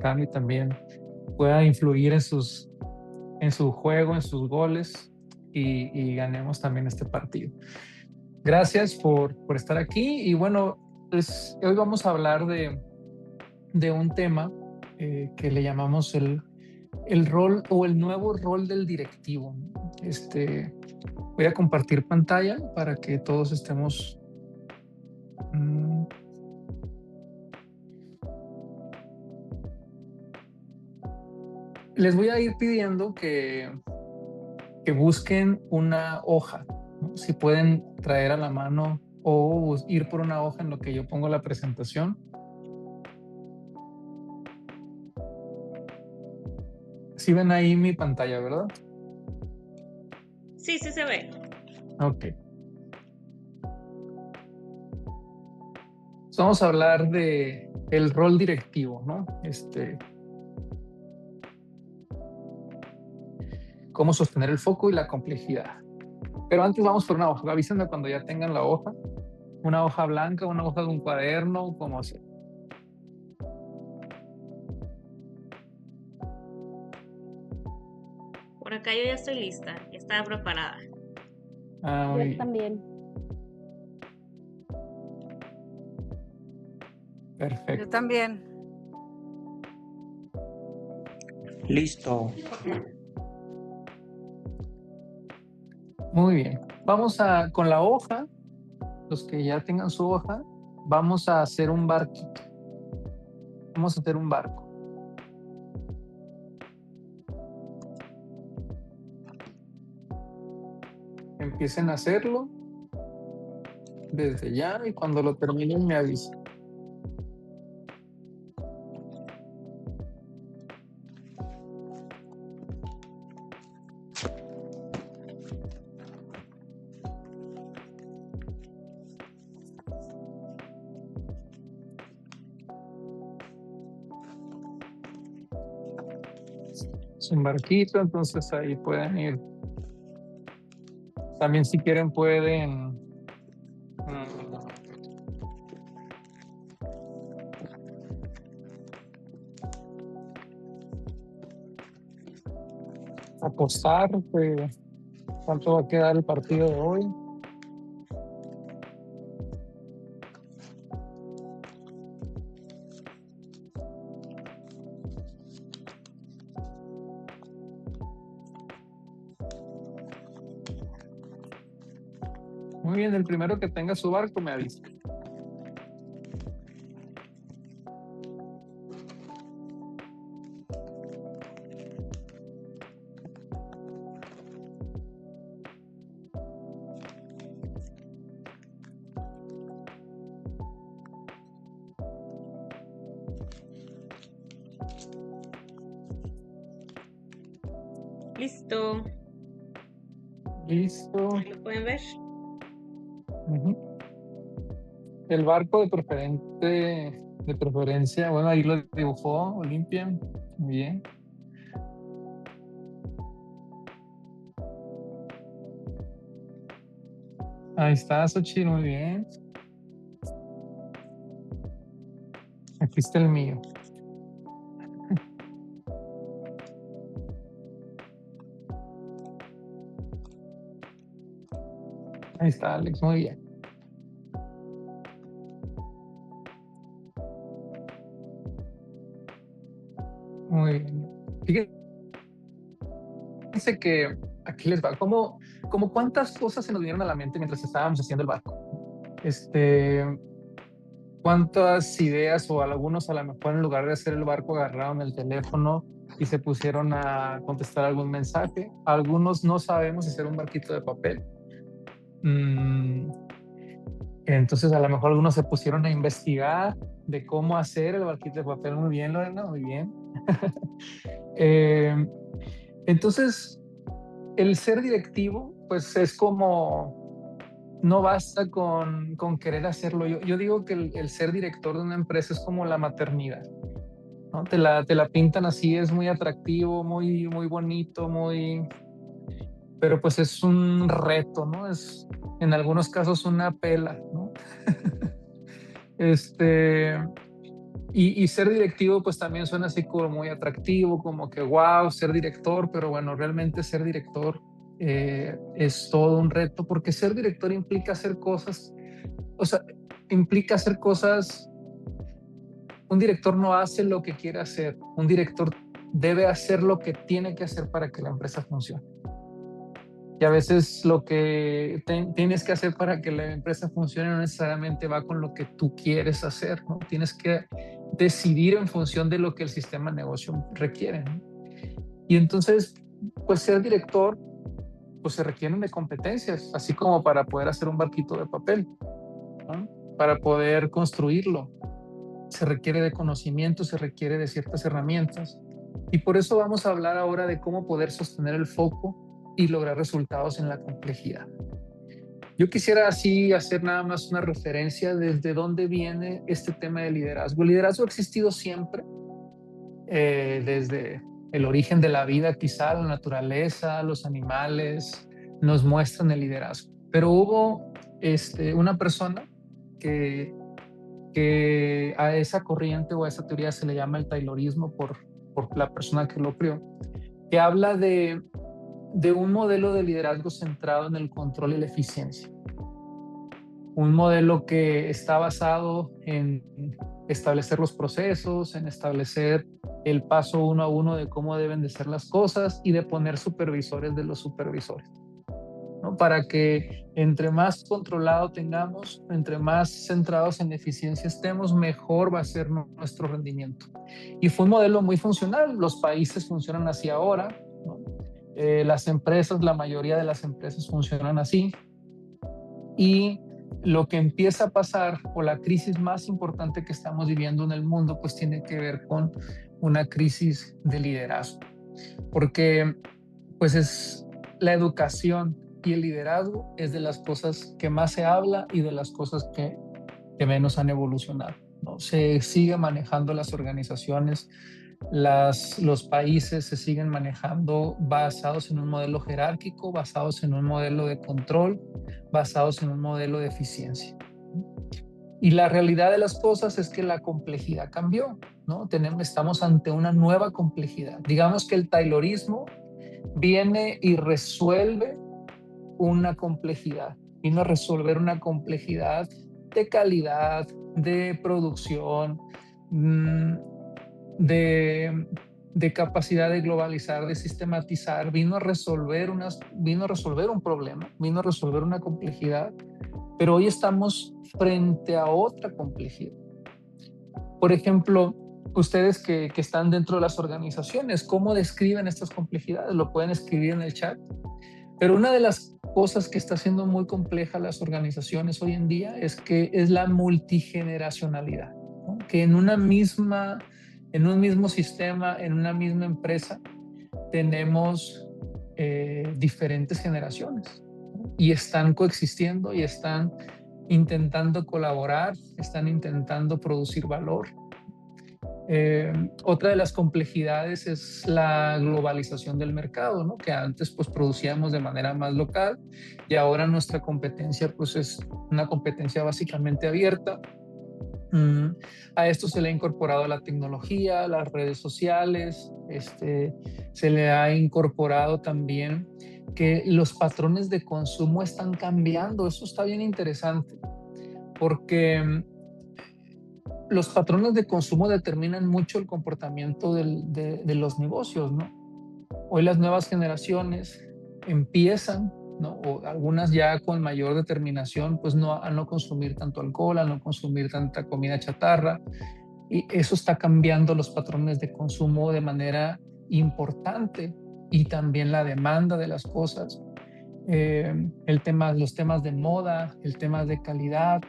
cambio también pueda influir en su juego, en sus goles y ganemos también este partido. Gracias por estar aquí y bueno, pues hoy vamos a hablar de un tema que le llamamos el rol o el nuevo rol del directivo. Voy a compartir pantalla para que todos estemos. mm, Les voy a ir pidiendo que busquen una hoja, ¿no? Si pueden traer a la mano o ir por una hoja en lo que yo pongo la presentación. Si ven ahí mi pantalla, ¿verdad? Sí, sí se ve. Ok. Vamos a hablar de el rol directivo, ¿no? Cómo sostener el foco y la complejidad. Pero antes vamos por una hoja. Avísenme cuando ya tengan la hoja. Una hoja blanca, una hoja de un cuaderno, como sea. Por acá yo ya estoy lista, ya estaba preparada. Ah, muy Yo bien. también. Yo Perfecto. también. Listo. Muy bien. Con la hoja, los que ya tengan su hoja, vamos a hacer un barquito. Vamos a hacer un barco. Empiecen a hacerlo desde ya y cuando lo terminen me avisan. Es un barquito, entonces ahí pueden ir. También si quieren pueden apostar cuánto va a quedar el partido de hoy. Muy bien, el primero que tenga su barco me avisa. Listo. Listo. Ahí lo pueden ver. Uh-huh. El barco de preferencia, bueno, ahí lo dibujó Olimpia. Muy bien. Ahí está, Xochitl, muy bien. Aquí está el mío. Ahí está, Alex, muy bien. Muy bien. Fíjense que aquí les va. Como cuántas cosas se nos vinieron a la mente mientras estábamos haciendo el barco. Cuántas ideas o algunos a lo mejor en lugar de hacer el barco agarraron el teléfono y se pusieron a contestar algún mensaje. Algunos no sabemos hacer un barquito de papel. Entonces a lo mejor algunos se pusieron a investigar de cómo hacer el barquito de papel. Muy bien, Lorena, muy bien. Entonces, el ser directivo, pues es como, no basta con querer hacerlo. Yo digo que el ser director de una empresa es como la maternidad, ¿no? Te la pintan así, es muy atractivo, muy, muy bonito, pero pues es un reto, ¿no? Es en algunos casos una pela, ¿no? Y ser directivo pues también suena así como muy atractivo, como que wow, ser director, pero bueno, realmente ser director es todo un reto, porque ser director implica hacer cosas, o sea, implica hacer cosas. Un director no hace lo que quiere hacer, un director debe hacer lo que tiene que hacer para que la empresa funcione. Y a veces lo que tienes que hacer para que la empresa funcione no necesariamente va con lo que tú quieres hacer, ¿no? Tienes que decidir en función de lo que el sistema de negocio requiere, ¿no? Y entonces, pues ser director, pues se requieren de competencias, así como para poder hacer un barquito de papel, ¿no? Para poder construirlo, se requiere de conocimiento, se requiere de ciertas herramientas. Y por eso vamos a hablar ahora de cómo poder sostener el foco y lograr resultados en la complejidad. Yo quisiera así hacer nada más una referencia desde dónde viene este tema de liderazgo. El liderazgo ha existido siempre, desde el origen de la vida, quizá la naturaleza, los animales nos muestran el liderazgo. Pero hubo una persona que a esa corriente o a esa teoría se le llama el Taylorismo por la persona que lo creó, que habla de un modelo de liderazgo centrado en el control y la eficiencia. Un modelo que está basado en establecer los procesos, en establecer el paso uno a uno de cómo deben de ser las cosas y de poner supervisores de los supervisores, ¿no? Para que entre más controlado tengamos, entre más centrados en eficiencia estemos, mejor va a ser nuestro rendimiento. Y fue un modelo muy funcional. Los países funcionan así ahora, ¿no? Las empresas, la mayoría de las empresas funcionan así. Y lo que empieza a pasar, o la crisis más importante que estamos viviendo en el mundo, pues tiene que ver con una crisis de liderazgo. Porque pues es la educación y el liderazgo es de las cosas que más se habla y de las cosas que menos han evolucionado, ¿no? Se sigue manejando las organizaciones, los países se siguen manejando basados en un modelo jerárquico, basados en un modelo de control, basados en un modelo de eficiencia. Y la realidad de las cosas es que la complejidad cambió, ¿no? Estamos ante una nueva complejidad. Digamos que el Taylorismo viene y resuelve una complejidad, vino a resolver una complejidad de calidad, de producción, de, de capacidad de globalizar, de sistematizar, vino a resolver un problema, vino a resolver una complejidad, pero hoy estamos frente a otra complejidad. Por ejemplo, ustedes que están dentro de las organizaciones, ¿cómo describen estas complejidades? Lo pueden escribir en el chat. Pero una de las cosas que está haciendo muy compleja las organizaciones hoy en día es que es la multigeneracionalidad, ¿no? Que en un mismo sistema, en una misma empresa, tenemos diferentes generaciones, ¿no? Y están coexistiendo y están intentando colaborar, están intentando producir valor. Otra de las complejidades es la globalización del mercado, ¿no? Que antes pues producíamos de manera más local y ahora nuestra competencia pues es una competencia básicamente abierta. A esto se le ha incorporado la tecnología, las redes sociales, se le ha incorporado también que los patrones de consumo están cambiando. Eso está bien interesante porque los patrones de consumo determinan mucho el comportamiento de los negocios, ¿no? Hoy las nuevas generaciones empiezan, ¿no? O algunas ya con mayor determinación, pues a no consumir tanto alcohol, a no consumir tanta comida chatarra. Y eso está cambiando los patrones de consumo de manera importante y también la demanda de las cosas. Los temas de moda, el tema de calidad.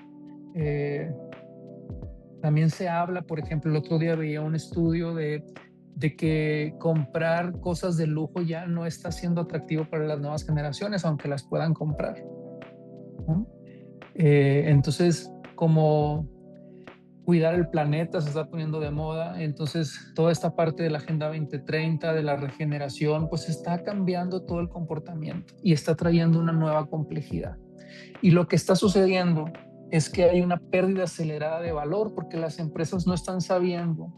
También se habla, por ejemplo, el otro día veía un estudio de que comprar cosas de lujo ya no está siendo atractivo para las nuevas generaciones, aunque las puedan comprar, ¿no? Entonces, como cuidar el planeta se está poniendo de moda, entonces toda esta parte de la Agenda 2030, de la regeneración, pues está cambiando todo el comportamiento y está trayendo una nueva complejidad. Y lo que está sucediendo es que hay una pérdida acelerada de valor porque las empresas no están sabiendo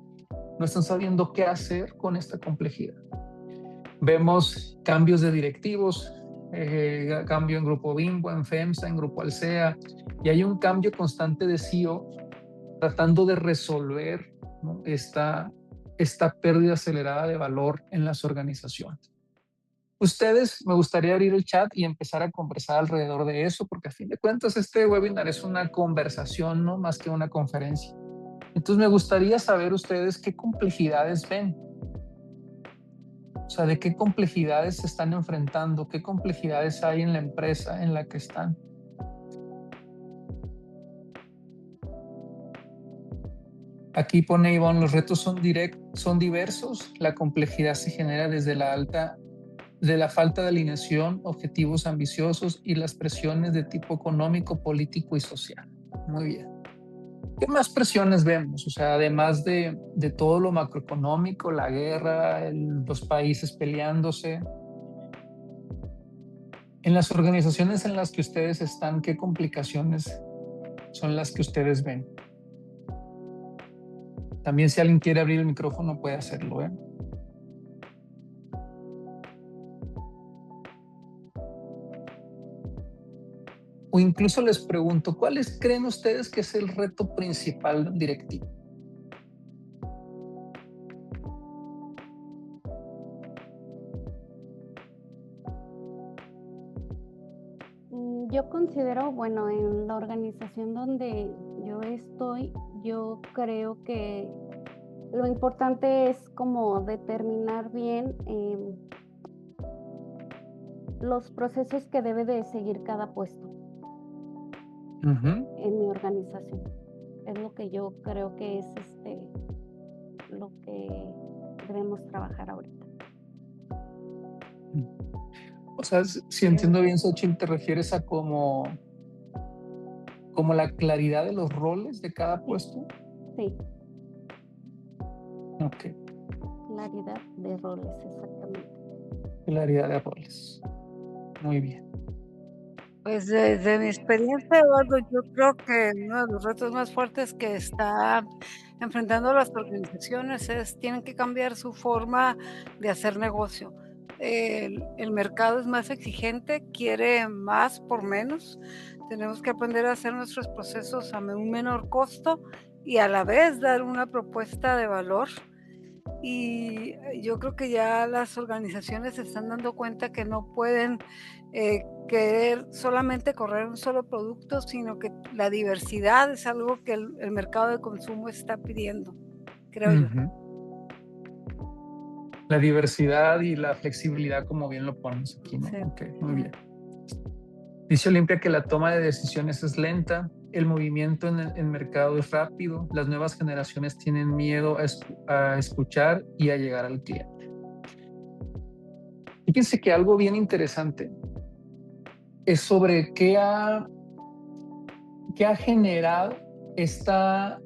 qué hacer con esta complejidad. Vemos cambios de directivos, cambio en Grupo Bimbo, en FEMSA, en Grupo Alsea, y hay un cambio constante de CEO tratando de resolver, ¿no?, esta pérdida acelerada de valor en las organizaciones. Ustedes, me gustaría abrir el chat y empezar a conversar alrededor de eso, porque a fin de cuentas este webinar es una conversación, no más que una conferencia. Entonces me gustaría saber ustedes qué complejidades ven. O sea, de qué complejidades se están enfrentando, qué complejidades hay en la empresa en la que están. Aquí pone Ivonne, los retos son diversos, la complejidad se genera desde la falta de alineación, objetivos ambiciosos y las presiones de tipo económico, político y social. Muy bien. ¿Qué más presiones vemos? O sea, además de todo lo macroeconómico, la guerra, los países peleándose. En las organizaciones en las que ustedes están, ¿qué complicaciones son las que ustedes ven? También si alguien quiere abrir el micrófono puede hacerlo, ¿eh? O incluso les pregunto, ¿cuáles creen ustedes que es el reto principal de un directivo? Yo considero, bueno, en la organización donde yo estoy, yo creo que lo importante es como determinar bien los procesos que debe de seguir cada puesto en mi organización. Es lo que yo creo que es lo que debemos trabajar ahorita. O sea, si entiendo bien, Xochitl, te refieres a como la claridad de los roles de cada puesto. Sí. Ok. Claridad de roles, exactamente. Claridad de roles. Muy bien. Pues desde mi experiencia, Eduardo, yo creo que uno de los retos más fuertes que está enfrentando las organizaciones tienen que cambiar su forma de hacer negocio. El mercado es más exigente, quiere más por menos. Tenemos que aprender a hacer nuestros procesos a un menor costo y a la vez dar una propuesta de valor. Y yo creo que ya las organizaciones se están dando cuenta que no pueden querer solamente correr un solo producto, sino que la diversidad es algo que el mercado de consumo está pidiendo, creo yo. La diversidad y la flexibilidad, como bien lo pones aquí, ¿no? Sí. Ok, muy bien. Dice Olimpia que la toma de decisiones es lenta, el movimiento en el mercado es rápido, las nuevas generaciones tienen miedo a escuchar y a llegar al cliente. Fíjense que algo bien interesante es sobre qué ha generado esta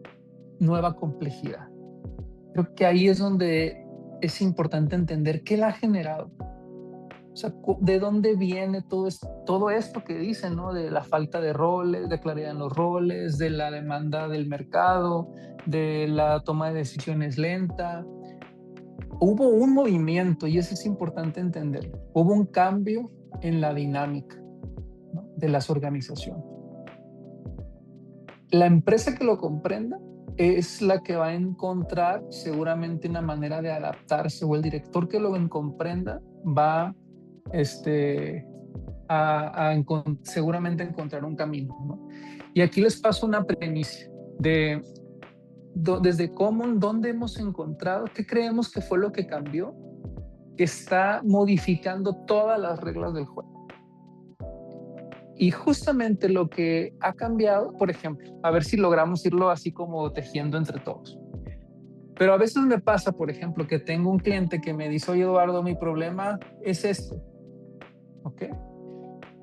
nueva complejidad. Creo que ahí es donde es importante entender qué la ha generado. O sea, ¿de dónde viene todo esto que dicen, ¿no? De la falta de roles, de claridad en los roles, de la demanda del mercado, de la toma de decisiones lenta. Hubo un movimiento, y eso es importante entenderlo. Hubo un cambio en la dinámica, ¿no?, de las organizaciones. La empresa que lo comprenda es la que va a encontrar seguramente una manera de adaptarse, o el director que lo comprenda va seguramente encontrar un camino, ¿no? Y aquí les paso una premisa de desde dónde hemos encontrado, qué creemos que fue lo que cambió, que está modificando todas las reglas del juego. Y justamente lo que ha cambiado, por ejemplo, a ver si logramos irlo así como tejiendo entre todos. Pero a veces me pasa, por ejemplo, que tengo un cliente que me dice, oye, Eduardo, mi problema es esto. ¿Ok?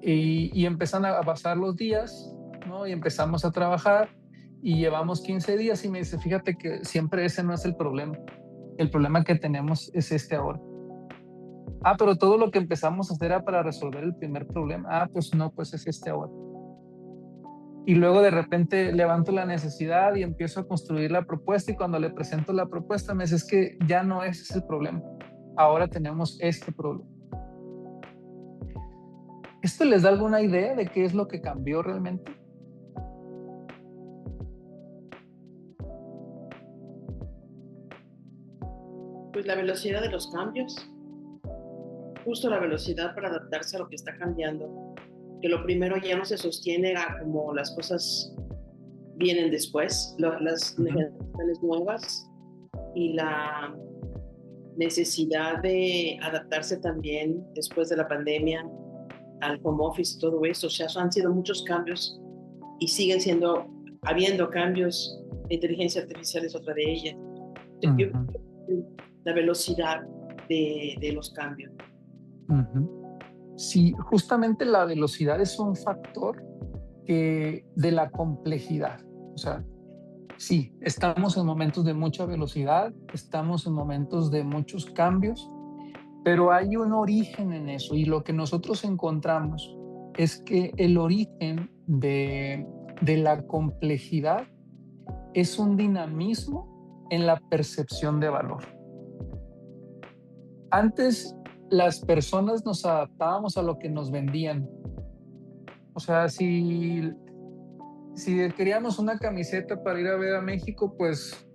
Y empiezan a pasar los días, ¿no? Y empezamos a trabajar y llevamos 15 días y me dice, fíjate que siempre ese no es el problema. El problema que tenemos es este ahora. Pero todo lo que empezamos a hacer era para resolver el primer problema. Pues no, pues es este ahora. y luego de repente levanto la necesidad y empiezo a construir la propuesta, y cuando le presento la propuesta me dice, es que ya no ese es el problema, ahora tenemos este problema. ¿Esto les da alguna idea de qué es lo que cambió realmente? Pues la velocidad de los cambios, justo la velocidad para adaptarse a lo que está cambiando, que lo primero ya no se sostiene a como las cosas vienen después, las necesidades nuevas y la necesidad de adaptarse también después de la pandemia al home office y todo eso. O sea, han sido muchos cambios y siguen habiendo cambios. La inteligencia artificial es otra de ellas. La velocidad de los cambios. Sí, justamente la velocidad es un factor de la complejidad. O sea, sí, estamos en momentos de mucha velocidad, estamos en momentos de muchos cambios, pero hay un origen en eso, y lo que nosotros encontramos es que el origen de la complejidad es un dinamismo en la percepción de valor. Antes las personas nos adaptábamos a lo que nos vendían. O sea, si queríamos una camiseta para ir a ver a México, pues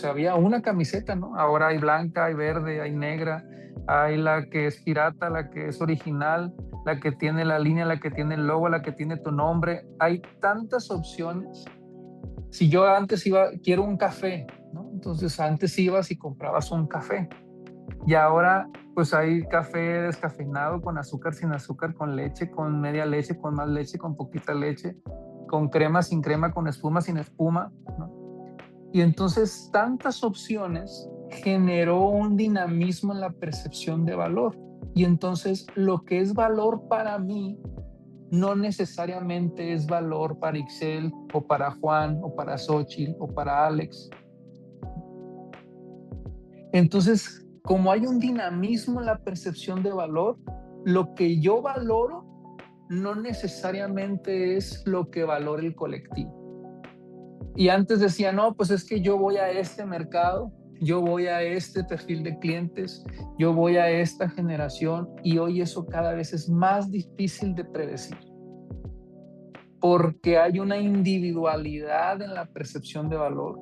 había una camiseta, ¿no? Ahora hay blanca, hay verde, hay negra, hay la que es pirata, la que es original, la que tiene la línea, la que tiene el logo, la que tiene tu nombre. Hay tantas opciones. Si yo antes quiero un café, ¿no? Entonces antes ibas y comprabas un café. Y ahora pues hay café descafeinado, con azúcar, sin azúcar, con leche, con media leche, con más leche, con poquita leche, con crema, sin crema, con espuma, sin espuma, ¿no? Y entonces tantas opciones generó un dinamismo en la percepción de valor. Y entonces lo que es valor para mí no necesariamente es valor para Ixel o para Juan o para Xochitl o para Alex. Entonces, como hay un dinamismo en la percepción de valor, lo que yo valoro no necesariamente es lo que valora el colectivo. Y antes decía, no, pues es que yo voy a este mercado, yo voy a este perfil de clientes, yo voy a esta generación, y hoy eso cada vez es más difícil de predecir, porque hay una individualidad en la percepción de valor.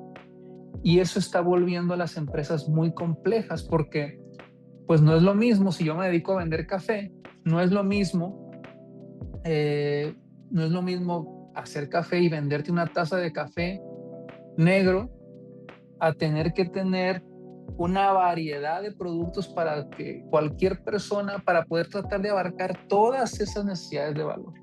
Y eso está volviendo a las empresas muy complejas, porque pues no es lo mismo si yo me dedico a vender café, no es lo mismo hacer café y venderte una taza de café negro a tener que tener una variedad de productos para que cualquier persona, para poder tratar de abarcar todas esas necesidades de valor.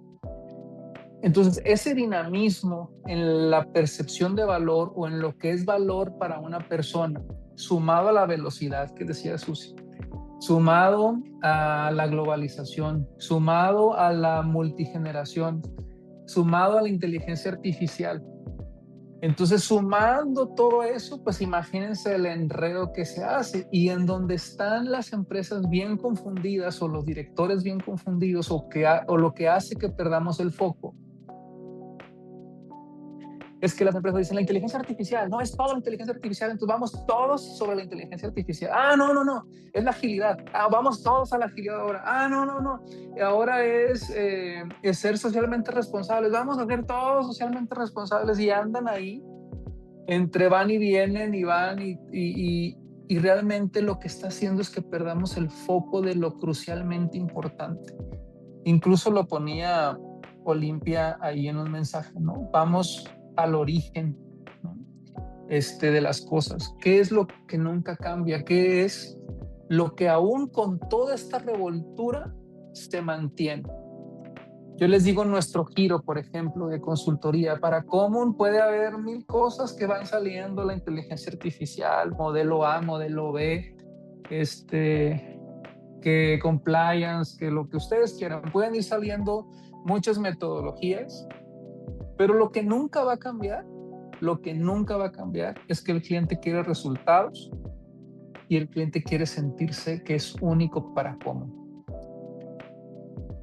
Entonces, ese dinamismo en la percepción de valor o en lo que es valor para una persona, sumado a la velocidad que decía Susi, sumado a la globalización, sumado a la multigeneración, sumado a la inteligencia artificial. Entonces, sumando todo eso, pues imagínense el enredo que se hace, y en donde están las empresas bien confundidas o los directores bien confundidos, o lo que hace que perdamos el foco, es que las empresas dicen la inteligencia artificial, no es todo la inteligencia artificial, entonces vamos todos sobre la inteligencia artificial. No, es la agilidad. Vamos todos a la agilidad ahora. No, ahora es ser socialmente responsables. Vamos a ser todos socialmente responsables, y andan ahí, entre van y vienen y van y realmente lo que está haciendo es que perdamos el foco de lo crucialmente importante. Incluso lo ponía Olimpia ahí en un mensaje, ¿no? Vamos al origen, ¿no? De las cosas. ¿Qué es lo que nunca cambia? ¿Qué es lo que aún con toda esta revoltura se mantiene? Yo les digo nuestro giro, por ejemplo, de consultoría. Para Common puede haber 1000 cosas que van saliendo, la inteligencia artificial, modelo A, modelo B, que compliance, que lo que ustedes quieran. Pueden ir saliendo muchas metodologías, pero lo que nunca va a cambiar es que el cliente quiere resultados, y el cliente quiere sentirse que es único para Common.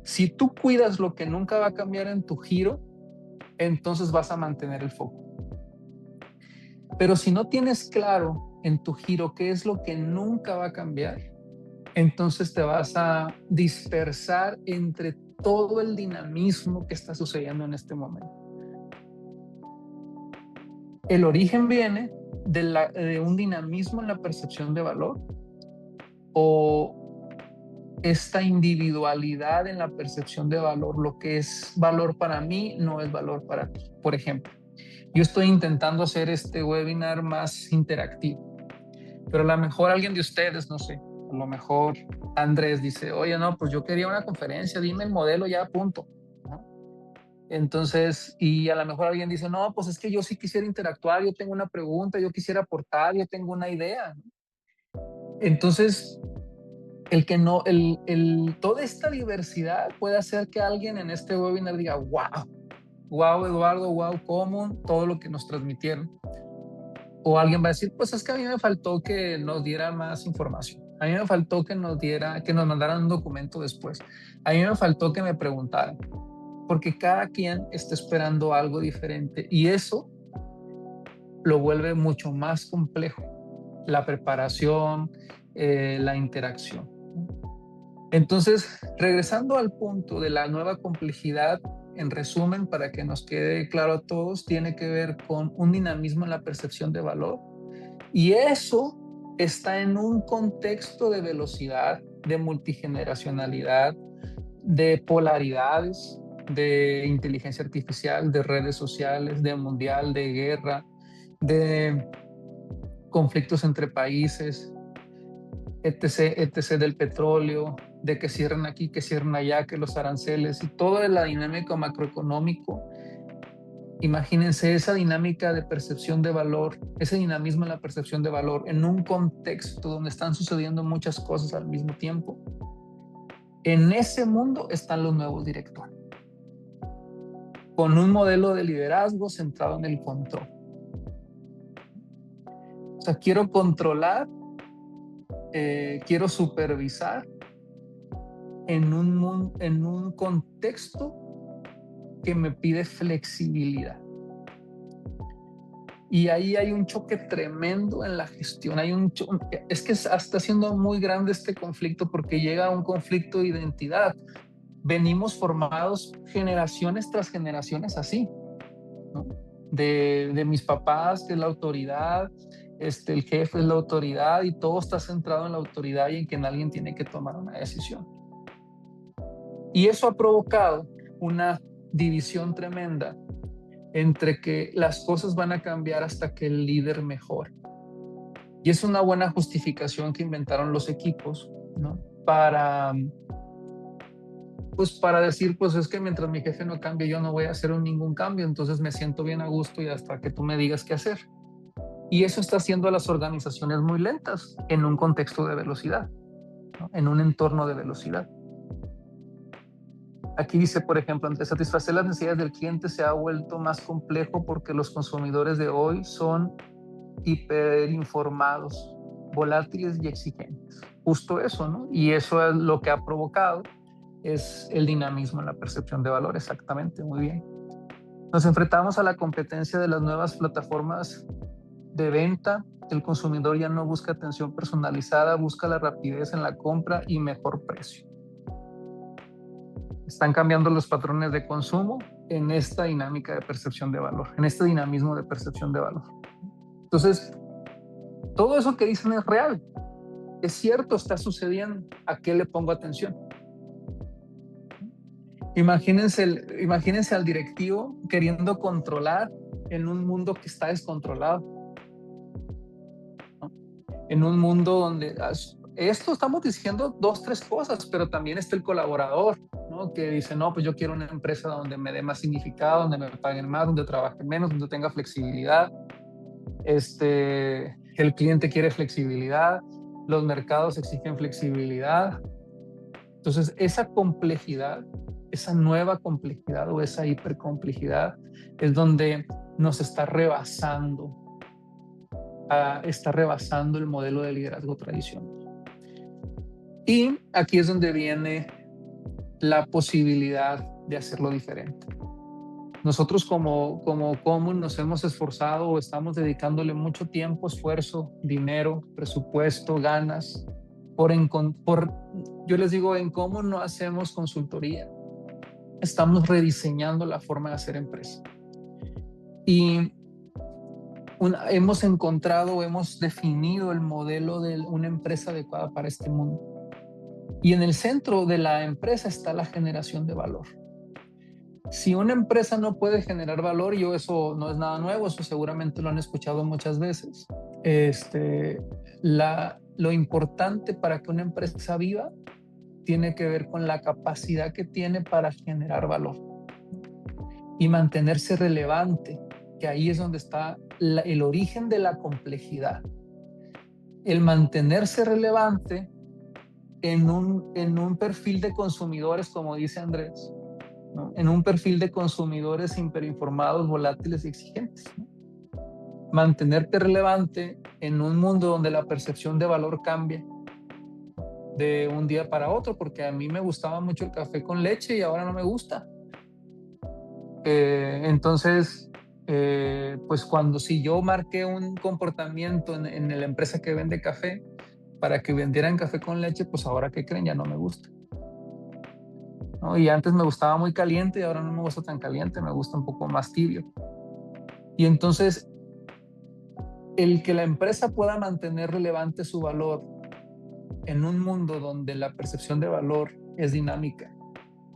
Si tú cuidas lo que nunca va a cambiar en tu giro, entonces vas a mantener el foco. Pero si no tienes claro en tu giro qué es lo que nunca va a cambiar, entonces te vas a dispersar entre todo el dinamismo que está sucediendo en este momento. El origen viene de un dinamismo en la percepción de valor, o esta individualidad en la percepción de valor. Lo que es valor para mí no es valor para ti. Por ejemplo, yo estoy intentando hacer este webinar más interactivo, pero a lo mejor alguien de ustedes, no sé, a lo mejor Andrés dice, oye, no, pues yo quería una conferencia, dime el modelo ya, punto, ¿no? Entonces, y a lo mejor alguien dice, no, pues es que yo sí quisiera interactuar, yo tengo una pregunta, yo quisiera aportar, yo tengo una idea. Entonces, toda esta diversidad puede hacer que alguien en este webinar diga, wow, Eduardo, wow, común, todo lo que nos transmitieron. O alguien va a decir, pues es que a mí me faltó que nos diera más información. A mí me faltó que nos mandaran un documento después. A mí me faltó que me preguntaran. Porque cada quien está esperando algo diferente y eso lo vuelve mucho más complejo. La preparación, la interacción. Entonces, regresando al punto de la nueva complejidad, en resumen, para que nos quede claro a todos, tiene que ver con un dinamismo en la percepción de valor. Y eso está en un contexto de velocidad, de multigeneracionalidad, de polaridades, de inteligencia artificial, de redes sociales, de mundial, de guerra, de conflictos entre países, etc., etc., del petróleo, de que cierran aquí, que cierran allá, que los aranceles y toda la dinámica macroeconómico. Imagínense esa dinámica de percepción de valor, ese dinamismo en la percepción de valor en un contexto donde están sucediendo muchas cosas al mismo tiempo. En ese mundo están los nuevos directores, con un modelo de liderazgo centrado en el control. O sea, quiero controlar, quiero supervisar en un contexto que me pide flexibilidad. Y ahí hay un choque tremendo en la gestión. Es que está siendo muy grande este conflicto porque llega a un conflicto de identidad. Venimos formados generaciones tras generaciones así, ¿no? De mis papás, que es la autoridad, el jefe es la autoridad y todo está centrado en la autoridad y en que alguien tiene que tomar una decisión. Y eso ha provocado una división tremenda entre que las cosas van a cambiar hasta que el líder mejore. Y es una buena justificación que inventaron los equipos, ¿no? Para decir, pues es que mientras mi jefe no cambie, yo no voy a hacer ningún cambio, entonces me siento bien a gusto y hasta que tú me digas qué hacer. Y eso está haciendo a las organizaciones muy lentas en un contexto de velocidad, ¿no? En un entorno de velocidad. Aquí dice, por ejemplo, ante satisfacer las necesidades del cliente se ha vuelto más complejo porque los consumidores de hoy son hiperinformados, volátiles y exigentes. Justo eso, ¿no? Y eso es lo que ha provocado es el dinamismo en la percepción de valor, exactamente, muy bien. Nos enfrentamos a la competencia de las nuevas plataformas de venta. El consumidor ya no busca atención personalizada, busca la rapidez en la compra y mejor precio. Están cambiando los patrones de consumo en esta dinámica de percepción de valor, en este dinamismo de percepción de valor. Entonces, todo eso que dicen es real, es cierto, está sucediendo. ¿A qué le pongo atención? Imagínense al directivo queriendo controlar en un mundo que está descontrolado, ¿no? En un mundo donde esto estamos diciendo 2, 3 cosas, pero también está el colaborador, ¿no? Que dice, no, pues yo quiero una empresa donde me dé más significado, donde me paguen más, donde trabaje menos, donde tenga flexibilidad. El cliente quiere flexibilidad, los mercados exigen flexibilidad. Entonces, esa complejidad, esa nueva complejidad o esa hipercomplejidad es donde nos está rebasando el modelo de liderazgo tradicional. Y aquí es donde viene la posibilidad de hacerlo diferente. Nosotros como Common nos hemos esforzado o estamos dedicándole mucho tiempo, esfuerzo, dinero, presupuesto, ganas, yo les digo, en Common no hacemos consultoría, estamos rediseñando la forma de hacer empresa. Y hemos encontrado, hemos definido el modelo de una empresa adecuada para este mundo. Y en el centro de la empresa está la generación de valor. Si una empresa no puede generar valor, eso no es nada nuevo, eso seguramente lo han escuchado muchas veces. Lo importante para que una empresa viva tiene que ver con la capacidad que tiene para generar valor y mantenerse relevante, que ahí es donde está el origen de la complejidad. El mantenerse relevante en un perfil de consumidores, como dice Andrés, ¿no? En un perfil de consumidores hiperinformados, volátiles y exigentes, ¿no? Mantenerte relevante en un mundo donde la percepción de valor cambia de un día para otro, porque a mí me gustaba mucho el café con leche y ahora no me gusta. Entonces, pues si yo marqué un comportamiento en la empresa que vende café para que vendieran café con leche, pues ahora, ¿qué creen? Ya no me gusta, ¿no? Y antes me gustaba muy caliente y ahora no me gusta tan caliente, me gusta un poco más tibio. Y entonces, el que la empresa pueda mantener relevante su valor en un mundo donde la percepción de valor es dinámica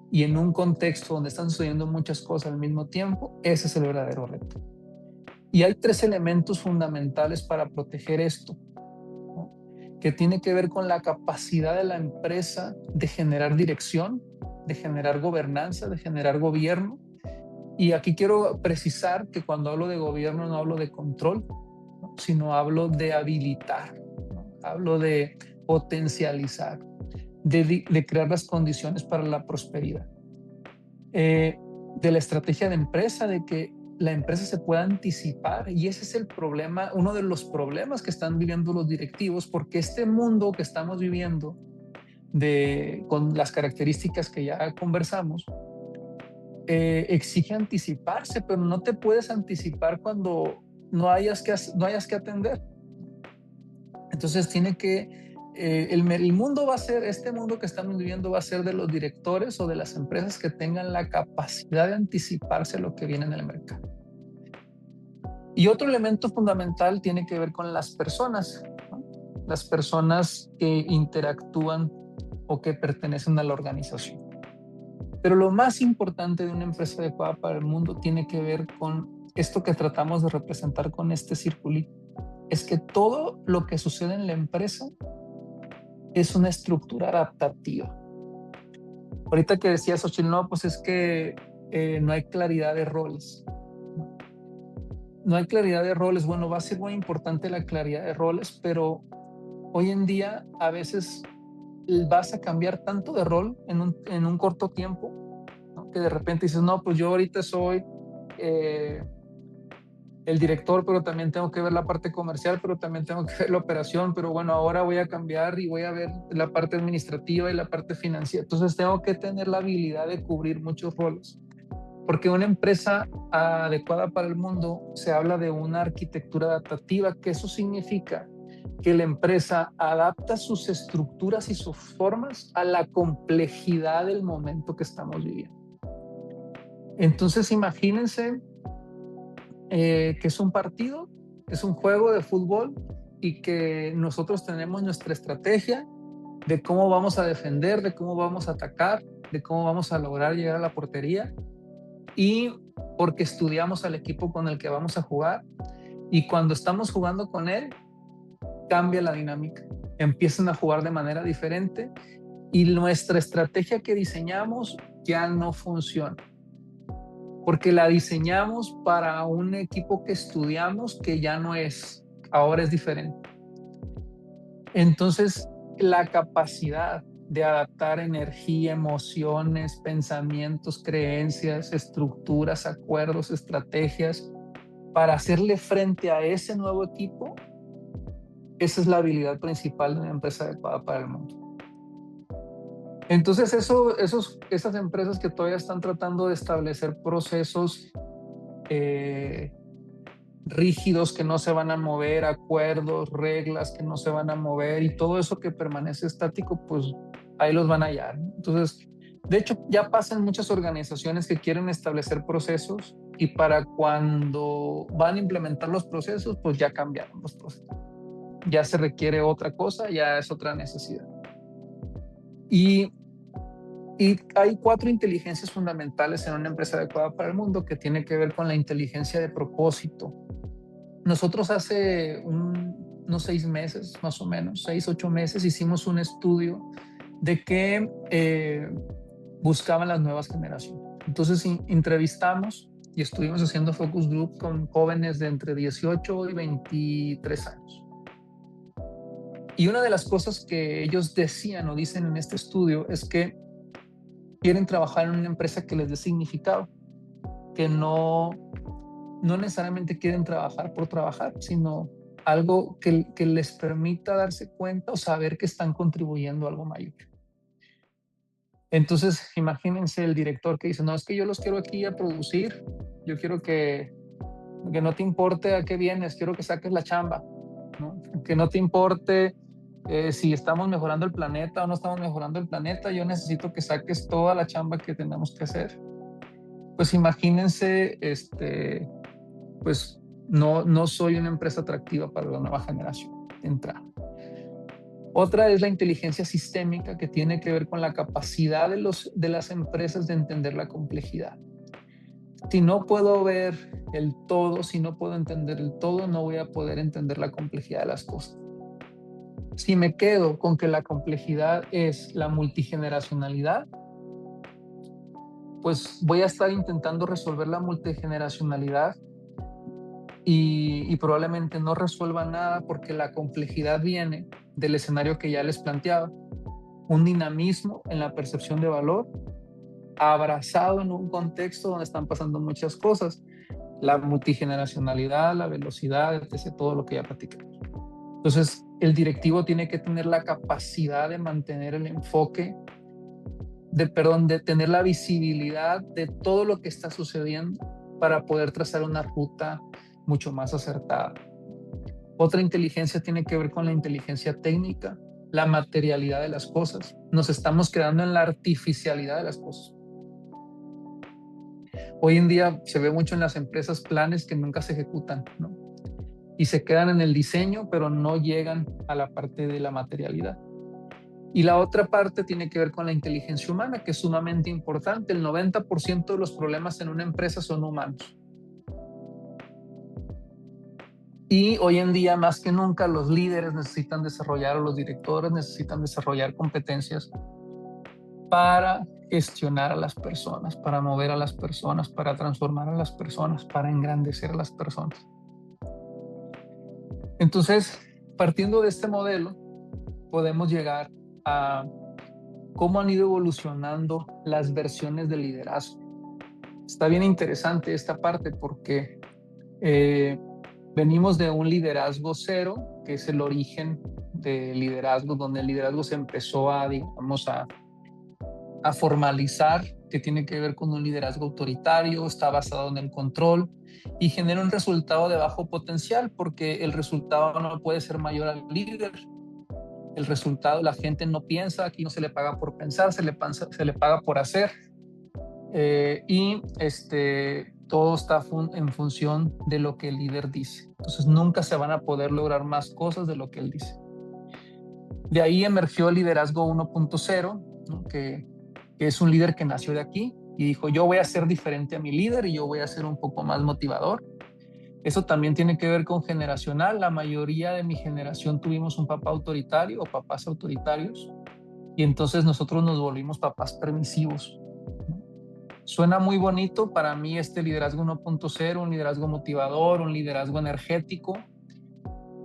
y en un contexto donde están sucediendo muchas cosas al mismo tiempo, ese es el verdadero reto. Y hay 3 elementos fundamentales para proteger esto, ¿no? Que tiene que ver con la capacidad de la empresa de generar dirección, de generar gobernanza, de generar gobierno. Y aquí quiero precisar que cuando hablo de gobierno no hablo de control, ¿no? Sino hablo de habilitar, ¿no? Hablo de potencializar, de crear las condiciones para la prosperidad. De la estrategia de empresa, de que la empresa se pueda anticipar, y ese es el problema, uno de los problemas que están viviendo los directivos, porque este mundo que estamos viviendo con las características que ya conversamos, exige anticiparse, pero no te puedes anticipar cuando no hayas que atender. Entonces el mundo va a ser, este mundo que estamos viviendo va a ser de los directores o de las empresas que tengan la capacidad de anticiparse a lo que viene en el mercado. Y otro elemento fundamental tiene que ver con las personas, ¿no? Las personas que interactúan o que pertenecen a la organización. Pero lo más importante de una empresa adecuada para el mundo tiene que ver con esto que tratamos de representar con este circulito. Es que todo lo que sucede en la empresa es una estructura adaptativa. Ahorita que decía Xochitl, no, pues es que no hay claridad de roles. No hay claridad de roles. Bueno, va a ser muy importante la claridad de roles, pero hoy en día a veces vas a cambiar tanto de rol en un corto tiempo, ¿no? Que de repente dices, no, pues yo ahorita soy el director, pero también tengo que ver la parte comercial, pero también tengo que ver la operación, pero bueno, ahora voy a cambiar y voy a ver la parte administrativa y la parte financiera. Entonces tengo que tener la habilidad de cubrir muchos roles, porque una empresa adecuada para el mundo se habla de una arquitectura adaptativa, que eso significa que la empresa adapta sus estructuras y sus formas a la complejidad del momento que estamos viviendo. Entonces imagínense que es un partido, es un juego de fútbol y que nosotros tenemos nuestra estrategia de cómo vamos a defender, de cómo vamos a atacar, de cómo vamos a lograr llegar a la portería, y porque estudiamos al equipo con el que vamos a jugar, y cuando estamos jugando con él cambia la dinámica, empiezan a jugar de manera diferente y nuestra estrategia que diseñamos ya no funciona, porque la diseñamos para un equipo que estudiamos que ya no es, ahora es diferente. Entonces, la capacidad de adaptar energía, emociones, pensamientos, creencias, estructuras, acuerdos, estrategias para hacerle frente a ese nuevo equipo, esa es la habilidad principal de una empresa adecuada para el mundo. Entonces esas empresas que todavía están tratando de establecer procesos rígidos que no se van a mover, acuerdos, reglas que no se van a mover y todo eso que permanece estático, pues ahí los van a hallar, ¿no? Entonces, de hecho, ya pasan muchas organizaciones que quieren establecer procesos y para cuando van a implementar los procesos, pues ya cambiaron los procesos. Ya se requiere otra cosa, ya es otra necesidad. Y hay 4 inteligencias fundamentales en una empresa adecuada para el mundo que tiene que ver con la inteligencia de propósito. Nosotros hace unos 6 meses, más o menos, 6, 8 meses, hicimos un estudio de qué buscaban las nuevas generaciones. Entonces entrevistamos y estuvimos haciendo focus group con jóvenes de entre 18 y 23 años. Y una de las cosas que ellos decían o dicen en este estudio es que quieren trabajar en una empresa que les dé significado, que no necesariamente quieren trabajar por trabajar, sino algo que les permita darse cuenta o saber que están contribuyendo a algo mayor. Entonces, imagínense el director que dice, no, es que yo los quiero aquí a producir, yo quiero que no te importe a qué vienes, quiero que saques la chamba, ¿no? Que no te importe si estamos mejorando el planeta o no estamos mejorando el planeta, yo necesito que saques toda la chamba que tenemos que hacer. Pues imagínense, pues no soy una empresa atractiva para la nueva generación de entrada. Otra es la inteligencia sistémica, que tiene que ver con la capacidad de las empresas de entender la complejidad. Si no puedo ver el todo, si no puedo entender el todo, no voy a poder entender la complejidad de las cosas. Si me quedo con que la complejidad es la multigeneracionalidad, pues voy a estar intentando resolver la multigeneracionalidad y probablemente no resuelva nada, porque la complejidad viene del escenario que ya les planteaba, un dinamismo en la percepción de valor abrazado en un contexto donde están pasando muchas cosas, la multigeneracionalidad, la velocidad, etc., todo lo que ya platicamos. Entonces, el directivo tiene que tener la capacidad de mantener el enfoque, de tener la visibilidad de todo lo que está sucediendo para poder trazar una ruta mucho más acertada. Otra inteligencia tiene que ver con la inteligencia técnica, la materialidad de las cosas. Nos estamos quedando en la artificialidad de las cosas. Hoy en día se ve mucho en las empresas planes que nunca se ejecutan, ¿no? Y se quedan en el diseño, pero no llegan a la parte de la materialidad. Y la otra parte tiene que ver con la inteligencia humana, que es sumamente importante. El 90% de los problemas en una empresa son humanos. Y hoy en día, más que nunca, los líderes necesitan desarrollar, o los directores necesitan desarrollar competencias para gestionar a las personas, para mover a las personas, para transformar a las personas, para engrandecer a las personas. Entonces, partiendo de este modelo, podemos llegar a cómo han ido evolucionando las versiones del liderazgo. Está bien interesante esta parte porque venimos de un liderazgo cero, que es el origen del liderazgo, donde el liderazgo se empezó a formalizar, que tiene que ver con un liderazgo autoritario, está basado en el control y genera un resultado de bajo potencial, porque el resultado no puede ser mayor al líder. El resultado, la gente no piensa, aquí no se le paga por pensar, se le paga por hacer. Todo está en función de lo que el líder dice. Entonces nunca se van a poder lograr más cosas de lo que él dice. De ahí emergió el liderazgo 1.0, ¿no? que es un líder que nació de aquí y dijo, yo voy a ser diferente a mi líder y yo voy a ser un poco más motivador. Eso también tiene que ver con generacional. La mayoría de mi generación tuvimos un papá autoritario o papás autoritarios y entonces nosotros nos volvimos papás permisivos. Suena muy bonito para mí este liderazgo 1.0, un liderazgo motivador, un liderazgo energético,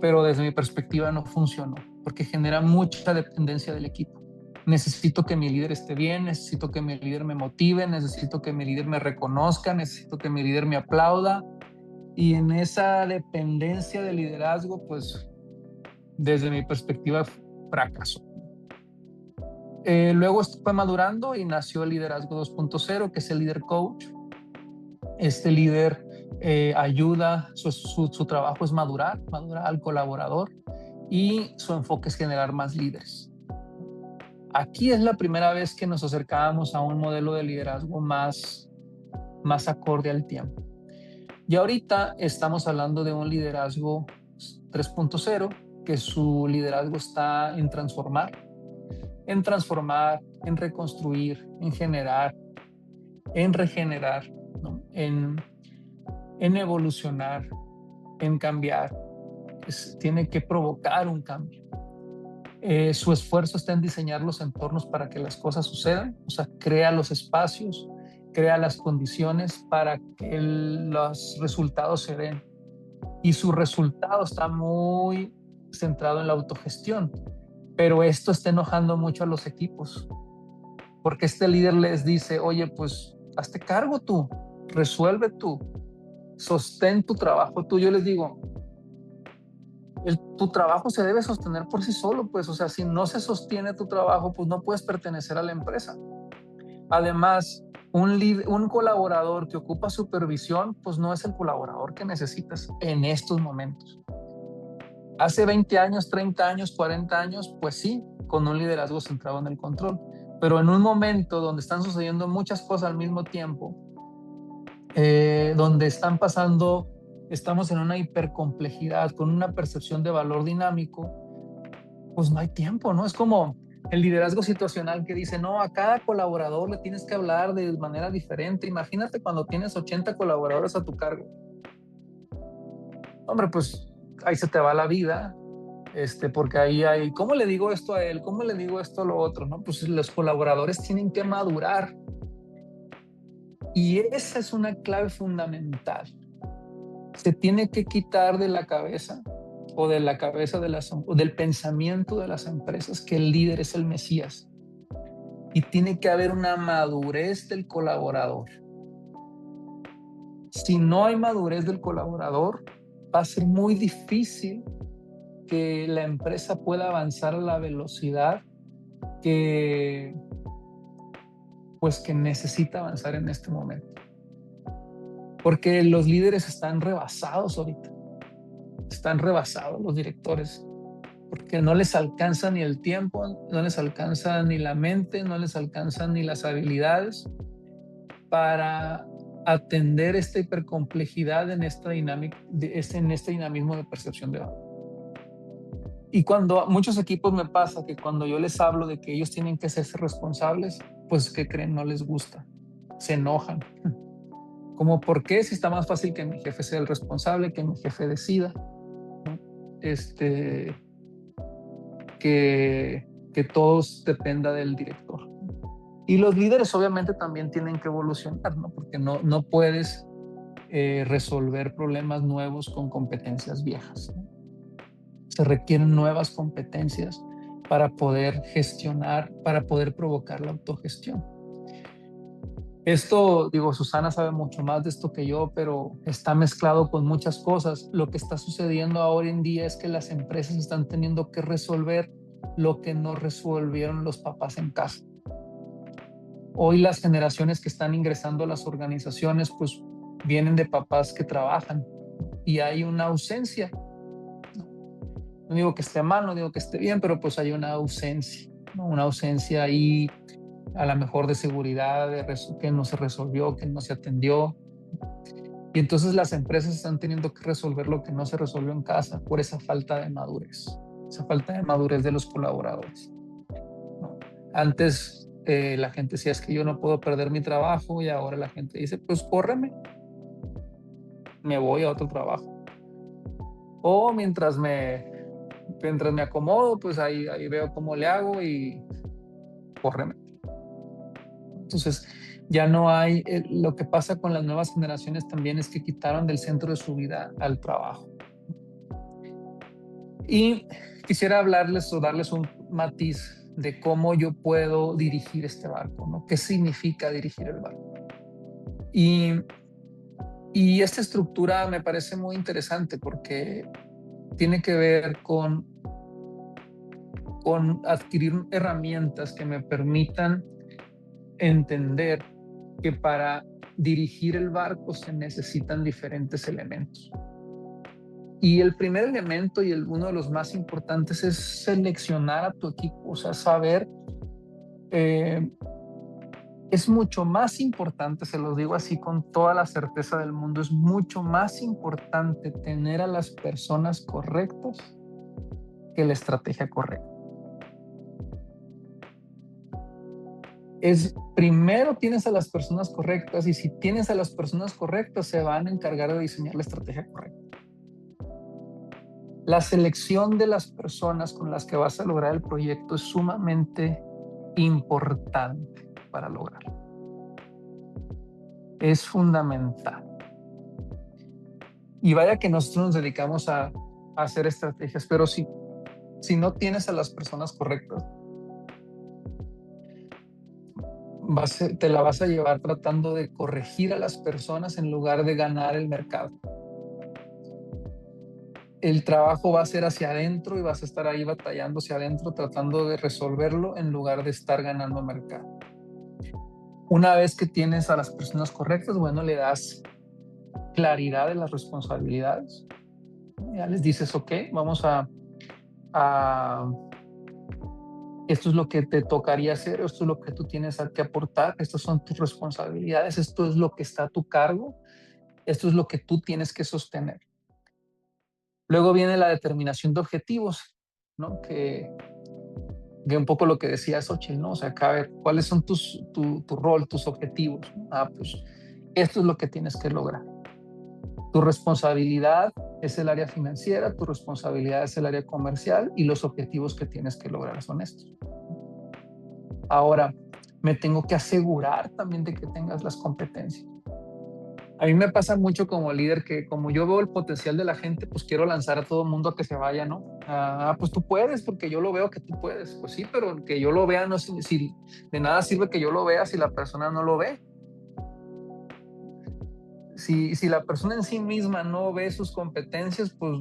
pero desde mi perspectiva no funcionó porque genera mucha dependencia del equipo. Necesito que mi líder esté bien, necesito que mi líder me motive, necesito que mi líder me reconozca, necesito que mi líder me aplauda. Y en esa dependencia de liderazgo, pues desde mi perspectiva, fracasó. Luego esto fue madurando y nació el liderazgo 2.0, que es el líder coach. Este líder ayuda, su trabajo es madurar al colaborador, y su enfoque es generar más líderes. Aquí es la primera vez que nos acercábamos a un modelo de liderazgo más acorde al tiempo. Y ahorita estamos hablando de un liderazgo 3.0, que su liderazgo está en transformar, en reconstruir, en generar, en regenerar, ¿no? en evolucionar, en cambiar. Tiene que provocar un cambio. Su esfuerzo está en diseñar los entornos para que las cosas sucedan, o sea, crea los espacios, crea las condiciones para que los resultados se den. Y su resultado está muy centrado en la autogestión, pero esto está enojando mucho a los equipos, porque este líder les dice, oye, pues hazte cargo tú, resuelve tú, sostén tu trabajo tú. Yo les digo, tu trabajo se debe sostener por sí solo, pues, o sea, si no se sostiene tu trabajo, pues no puedes pertenecer a la empresa. Además, un colaborador que ocupa supervisión, pues no es el colaborador que necesitas en estos momentos. Hace 20 años, 30 años, 40 años, pues sí, con un liderazgo centrado en el control. Pero en un momento donde están sucediendo muchas cosas al mismo tiempo, donde estamos en una hipercomplejidad, con una percepción de valor dinámico, pues no hay tiempo, ¿no? Es como el liderazgo situacional que dice, no, a cada colaborador le tienes que hablar de manera diferente. Imagínate cuando tienes 80 colaboradores a tu cargo. Hombre, pues ahí se te va la vida, porque ahí hay, ¿cómo le digo esto a él? ¿Cómo le digo esto a lo otro? ¿No? Pues los colaboradores tienen que madurar. Y esa es una clave fundamental. Se tiene que quitar de la cabeza o del pensamiento de las empresas que el líder es el Mesías, y tiene que haber una madurez del colaborador. Si no hay madurez del colaborador, va a ser muy difícil que la empresa pueda avanzar a la velocidad que necesita avanzar en este momento, porque los líderes están rebasados ahorita. Están rebasados los directores, porque no les alcanza ni el tiempo, no les alcanza ni la mente, no les alcanzan ni las habilidades para atender esta hipercomplejidad en este dinamismo de percepción de valor. Y cuando a muchos equipos me pasa que cuando yo les hablo de que ellos tienen que hacerse responsables, pues ¿qué creen? No les gusta, se enojan. Como, ¿por qué? Si está más fácil que mi jefe sea el responsable, que mi jefe decida, ¿no? Que todos dependa del director. Y los líderes obviamente también tienen que evolucionar, ¿no? Porque no puedes resolver problemas nuevos con competencias viejas, ¿no? Se requieren nuevas competencias para poder gestionar, para poder provocar la autogestión. Esto, digo, Susana sabe mucho más de esto que yo, pero está mezclado con muchas cosas. Lo que está sucediendo ahora en día es que las empresas están teniendo que resolver lo que no resolvieron los papás en casa. Hoy las generaciones que están ingresando a las organizaciones, pues vienen de papás que trabajan y hay una ausencia. No digo que esté mal, no digo que esté bien, pero pues hay una ausencia, ¿no? Una ausencia ahí, a lo mejor de seguridad, que no se resolvió, que no se atendió. Y entonces las empresas están teniendo que resolver lo que no se resolvió en casa por esa falta de madurez de los colaboradores, ¿no? Antes la gente decía, es que yo no puedo perder mi trabajo, y ahora la gente dice, pues córreme, me voy a otro trabajo. O mientras me acomodo, pues ahí veo cómo le hago y córreme. Entonces, ya no hay, lo que pasa con las nuevas generaciones también es que quitaron del centro de su vida al trabajo. Y quisiera hablarles o darles un matiz de cómo yo puedo dirigir este barco, ¿no? ¿Qué significa dirigir el barco? Y esta estructura me parece muy interesante porque tiene que ver con con adquirir herramientas que me permitan entender que para dirigir el barco se necesitan diferentes elementos. Y el primer elemento y uno de los más importantes es seleccionar a tu equipo, o sea, saber, es mucho más importante, se los digo así con toda la certeza del mundo, es mucho más importante tener a las personas correctas que la estrategia correcta. Primero tienes a las personas correctas, y si tienes a las personas correctas se van a encargar de diseñar la estrategia correcta. La selección de las personas con las que vas a lograr el proyecto es sumamente importante para lograrlo. Es fundamental. Y vaya que nosotros nos dedicamos a hacer estrategias, pero si no tienes a las personas correctas, te la vas a llevar tratando de corregir a las personas en lugar de ganar el mercado. El trabajo va a ser hacia adentro y vas a estar ahí batallando hacia adentro, tratando de resolverlo en lugar de estar ganando mercado. Una vez que tienes a las personas correctas, bueno, le das claridad de las responsabilidades. Ya les dices, ok, vamos esto es lo que te tocaría hacer, esto es lo que tú tienes que aportar, estas son tus responsabilidades, esto es lo que está a tu cargo, esto es lo que tú tienes que sostener. Luego viene la determinación de objetivos, ¿no? Que un poco lo que decía Xochitl, ¿no? O sea, acá a ver, ¿cuáles son tu rol, tus objetivos? Pues esto es lo que tienes que lograr. Tu responsabilidad es el área financiera, tu responsabilidad es el área comercial, y los objetivos que tienes que lograr son estos. Ahora, me tengo que asegurar también de que tengas las competencias. A mí me pasa mucho como líder que como yo veo el potencial de la gente, pues quiero lanzar a todo el mundo a que se vaya, ¿no? Pues tú puedes, porque yo lo veo que tú puedes. Pues sí, pero que yo lo vea, no sé si de nada sirve que yo lo vea si la persona no lo ve. Si la persona en sí misma no ve sus competencias, pues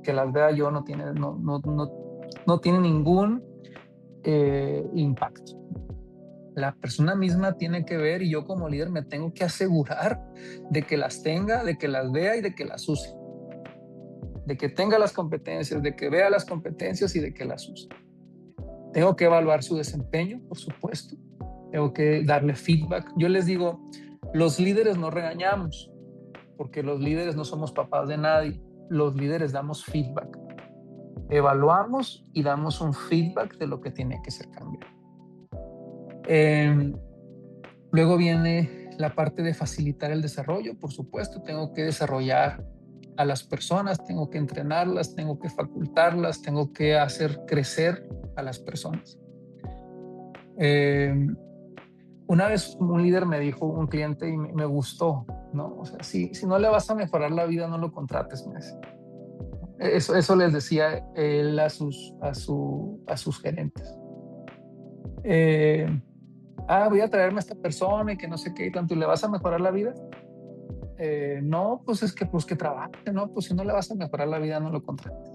que las vea yo no tiene ningún impacto. La persona misma tiene que ver, y yo como líder me tengo que asegurar de que las tenga, de que las vea y de que las use. De que tenga las competencias, de que vea las competencias y de que las use. Tengo que evaluar su desempeño, por supuesto. Tengo que darle feedback. Yo les digo, los líderes no regañamos, porque los líderes no somos papás de nadie. Los líderes damos feedback. Evaluamos y damos un feedback de lo que tiene que ser cambiado. Luego viene la parte de facilitar el desarrollo. Por supuesto, tengo que desarrollar a las personas, tengo que entrenarlas, tengo que facultarlas, tengo que hacer crecer a las personas. Una vez un líder me dijo, un cliente, y me gustó, ¿no? O sea, si no le vas a mejorar la vida, no lo contrates, me dice. Eso les decía él a sus gerentes. Voy a traerme a esta persona y que no sé qué, y tanto, ¿y le vas a mejorar la vida? No, pues es que trabaje, ¿no? Pues si no le vas a mejorar la vida, no lo contrates.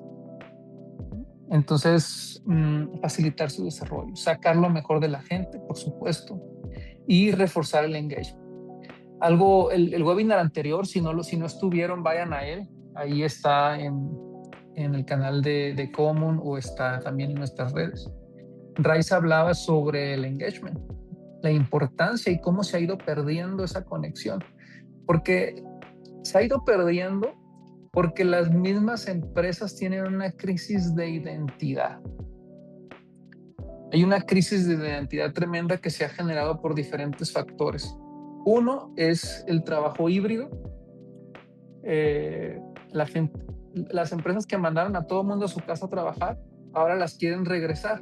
Entonces, facilitar su desarrollo, sacar lo mejor de la gente, por supuesto, y reforzar el engagement. El webinar anterior, si no estuvieron, vayan a él. Ahí está en el canal de Common, o está también en nuestras redes. Raiza hablaba sobre el engagement, la importancia y cómo se ha ido perdiendo esa conexión. Porque se ha ido perdiendo porque las mismas empresas tienen una crisis de identidad. Hay una crisis de identidad tremenda que se ha generado por diferentes factores. Uno es el trabajo híbrido. Las empresas que mandaron a todo el mundo a su casa a trabajar, ahora las quieren regresar,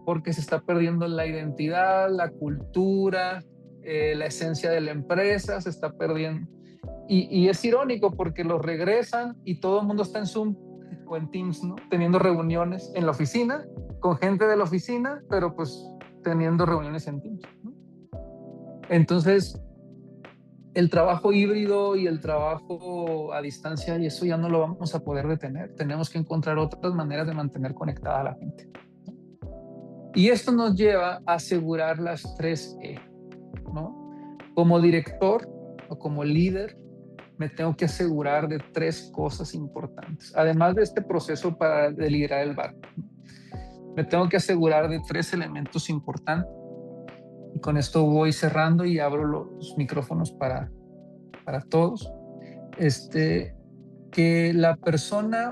porque se está perdiendo la identidad, la cultura, la esencia de la empresa, se está perdiendo. Y es irónico porque los regresan y todo el mundo está en Zoom o en Teams, ¿no? Teniendo reuniones en la oficina, con gente de la oficina, pero pues teniendo reuniones en Teams, ¿no? Entonces, el trabajo híbrido y el trabajo a distancia, y eso ya no lo vamos a poder detener. Tenemos que encontrar otras maneras de mantener conectada a la gente. Y esto nos lleva a asegurar las 3E, ¿no? Como director o como líder, me tengo que asegurar de 3 cosas importantes. Además de este proceso de liderar el barco, me tengo que asegurar de 3 elementos importantes. Y con esto voy cerrando y abro los micrófonos para todos. Que la persona